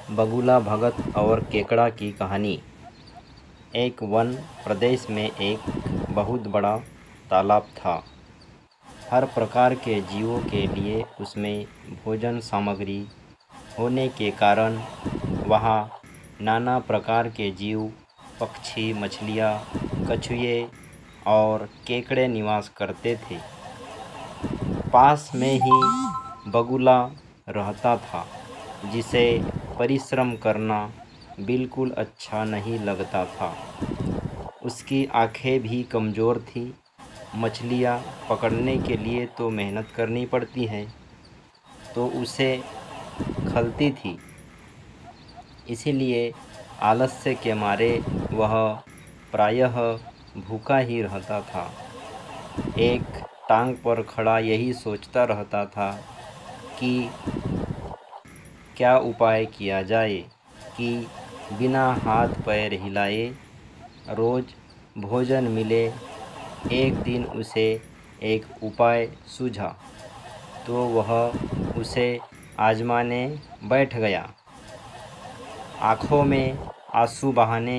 बगुला भगत और केकड़ा की कहानी। एक वन प्रदेश में एक बहुत बड़ा तालाब था। हर प्रकार के जीवों के लिए उसमें भोजन सामग्री होने के कारण वहाँ नाना प्रकार के जीव, पक्षी, मछलियाँ, कछुए और केकड़े निवास करते थे। पास में ही बगुला रहता था, जिसे परिश्रम करना बिल्कुल अच्छा नहीं लगता था। उसकी आँखें भी कमज़ोर थीं। मछलियाँ पकड़ने के लिए तो मेहनत करनी पड़ती है, तो उसे खलती थी। इसीलिए आलस्य के मारे वह प्रायः भूखा ही रहता था। एक टांग पर खड़ा यही सोचता रहता था कि क्या उपाय किया जाए कि बिना हाथ पैर हिलाए रोज़ भोजन मिले। एक दिन उसे एक उपाय सूझा, तो वह उसे आजमाने बैठ गया। आँखों में आंसू बहाने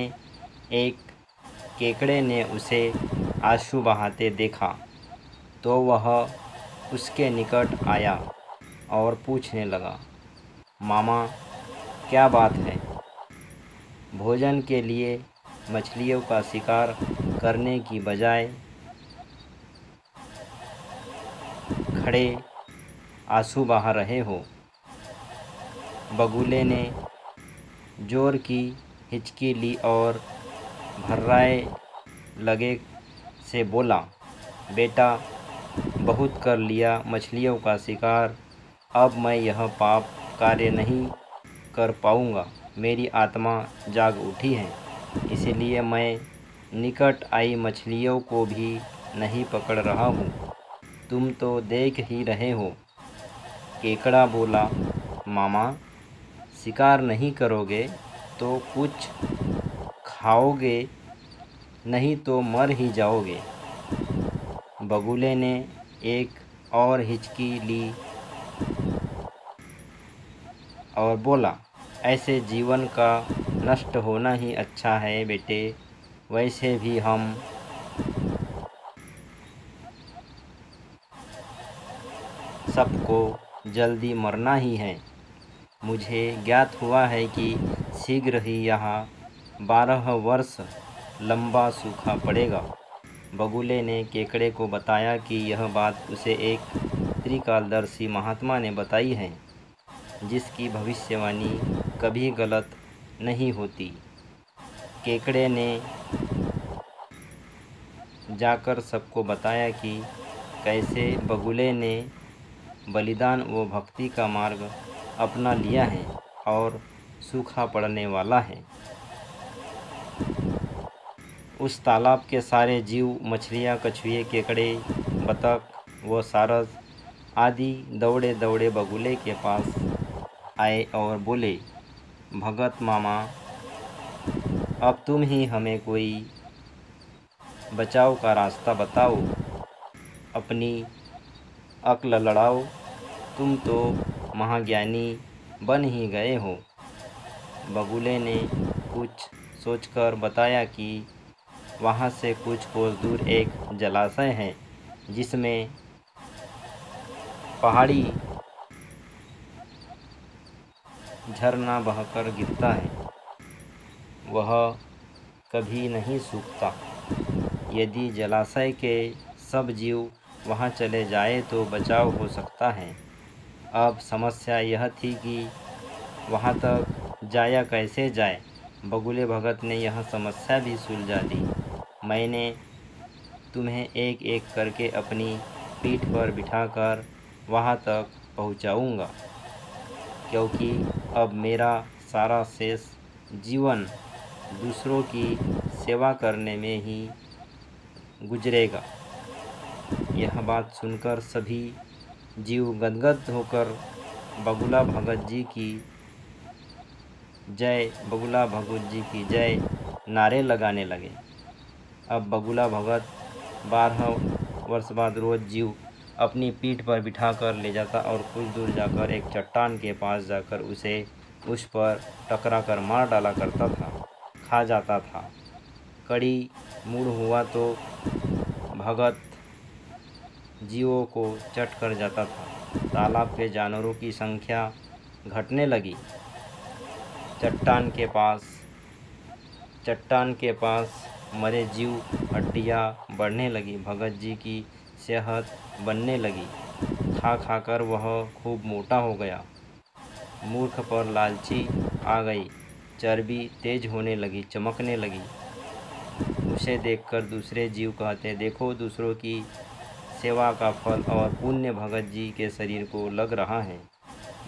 एक केकड़े ने उसे आंसू बहाते देखा, तो वह उसके निकट आया और पूछने लगा, मामा, क्या बात है? भोजन के लिए मछलियों का शिकार करने की बजाय खड़े आंसू बहा रहे हो। बगुले ने जोर की हिचकी ली और भर्राए लगे से बोला, बेटा, बहुत कर लिया मछलियों का शिकार। अब मैं यह पाप कार्य नहीं कर पाऊँगा। मेरी आत्मा जाग उठी है, इसलिए मैं निकट आई मछलियों को भी नहीं पकड़ रहा हूँ। तुम तो देख ही रहे हो। केकड़ा बोला, मामा, शिकार नहीं करोगे तो कुछ खाओगे, नहीं तो मर ही जाओगे। बगुले ने एक और हिचकी ली और बोला, ऐसे जीवन का नष्ट होना ही अच्छा है बेटे। वैसे भी हम सबको जल्दी मरना ही है। मुझे ज्ञात हुआ है कि शीघ्र ही यहाँ 12 वर्ष लंबा सूखा पड़ेगा। बगुले ने केकड़े को बताया कि यह बात उसे एक त्रिकालदर्शी महात्मा ने बताई है, जिसकी भविष्यवाणी कभी गलत नहीं होती। केकड़े ने जाकर सबको बताया कि कैसे बगुले ने बलिदान व भक्ति का मार्ग अपना लिया है और सूखा पड़ने वाला है। उस तालाब के सारे जीव, मछलियाँ, कछुए, केकड़े, बतख व सारस आदि दौड़े दौड़े बगुले के पास आए और बोले, भगत मामा, अब तुम ही हमें कोई बचाव का रास्ता बताओ। अपनी अक्ल लड़ाओ। तुम तो महाज्ञानी बन ही गए हो। बगुले ने कुछ सोचकर बताया कि वहाँ से कुछ कोस दूर एक जलाशय है, जिसमें पहाड़ी झरना बहकर गिरता है। वह कभी नहीं सूखता। यदि जलाशय के सब जीव वहाँ चले जाए तो बचाव हो सकता है। अब समस्या यह थी कि वहाँ तक जाया कैसे जाए। बगुले भगत ने यह समस्या भी सुलझा दी। मैंने तुम्हें एक एक करके अपनी पीठ पर बिठाकर वहाँ तक पहुँचाऊँगा, क्योंकि अब मेरा सारा शेष जीवन दूसरों की सेवा करने में ही गुजरेगा। यह बात सुनकर सभी जीव गदगद होकर बगुला भगत जी की जय, बगुला भगत जी की जय नारे लगाने लगे। अब बगुला भगत 12 वर्ष बाद रोज़ जीव अपनी पीठ पर बिठाकर ले जाता और कुछ दूर जाकर एक चट्टान के पास जाकर उसे उस पर टकरा कर मार डाला करता था, खा जाता था। कड़ी मूड हुआ तो भगत जीवों को चट कर जाता था। तालाब के जानवरों की संख्या घटने लगी। चट्टान के पास मरे जीव हड्डियाँ बढ़ने लगी। भगत जी की सेहत बनने लगी। खा खाकर वह खूब मोटा हो गया। मूर्ख पर लालची आ गई। चर्बी तेज होने लगी, चमकने लगी। उसे देखकर दूसरे जीव कहते, देखो, दूसरों की सेवा का फल और पुण्य भगत जी के शरीर को लग रहा है।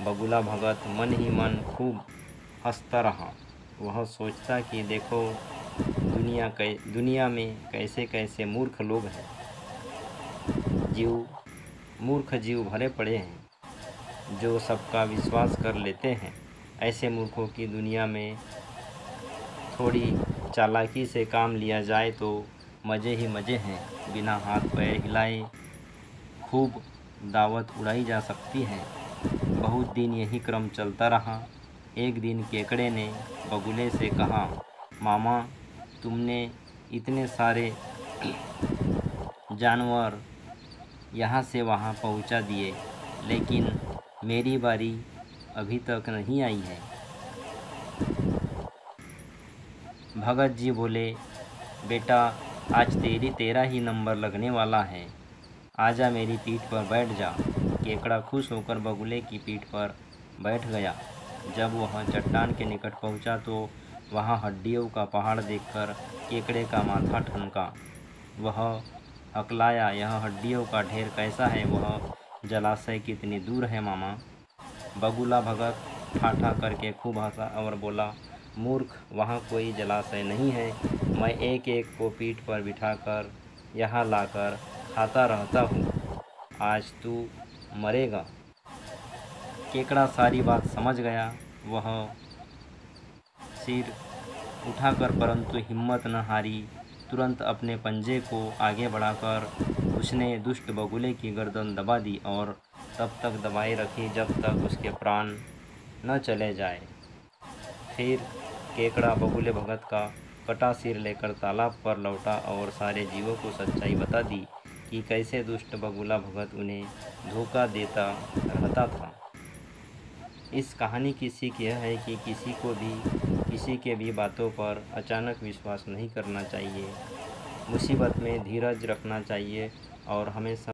बगुला भगत मन ही मन खूब हंसता रहा। वह सोचता कि देखो, दुनिया में कैसे कैसे मूर्ख लोग हैं। मूर्ख जीव भरे पड़े हैं जो सबका विश्वास कर लेते हैं। ऐसे मूर्खों की दुनिया में थोड़ी चालाकी से काम लिया जाए तो मज़े ही मज़े हैं। बिना हाथ पैर हिलाए खूब दावत उड़ाई जा सकती है। बहुत दिन यही क्रम चलता रहा। एक दिन केकड़े ने बगुले से कहा, मामा, तुमने इतने सारे जानवर यहाँ से वहाँ पहुँचा दिए, लेकिन मेरी बारी अभी तक नहीं आई है। भगत जी बोले, बेटा, आज तेरा ही नंबर लगने वाला है। आजा, मेरी पीठ पर बैठ जा। केकड़ा खुश होकर बगुले की पीठ पर बैठ गया। जब वह चट्टान के निकट पहुंचा तो वहां हड्डियों का पहाड़ देखकर केकड़े का माथा ठनका। वह हकलाया, यह हड्डियों का ढेर कैसा है? वह जलाशय कितनी दूर है मामा? बगुला भगत ठाठा करके खूब हंसा और बोला, मूर्ख, वहाँ कोई जलाशय नहीं है। मैं एक एक को पीठ पर बिठाकर यहाँ लाकर खाता रहता हूँ। आज तू मरेगा। केकड़ा सारी बात समझ गया। वह सिर उठाकर परंतु हिम्मत न हारी। तुरंत अपने पंजे को आगे बढ़ाकर उसने दुष्ट बगुले की गर्दन दबा दी और तब तक दबाए रखी जब तक उसके प्राण न चले जाए। फिर केकड़ा बगुले भगत का कटा सिर लेकर तालाब पर लौटा और सारे जीवों को सच्चाई बता दी कि कैसे दुष्ट बगुला भगत उन्हें धोखा देता रहता था। इस कहानी की सीख यह है कि किसी के भी बातों पर अचानक विश्वास नहीं करना चाहिए। मुसीबत में धीरज रखना चाहिए और हमेशा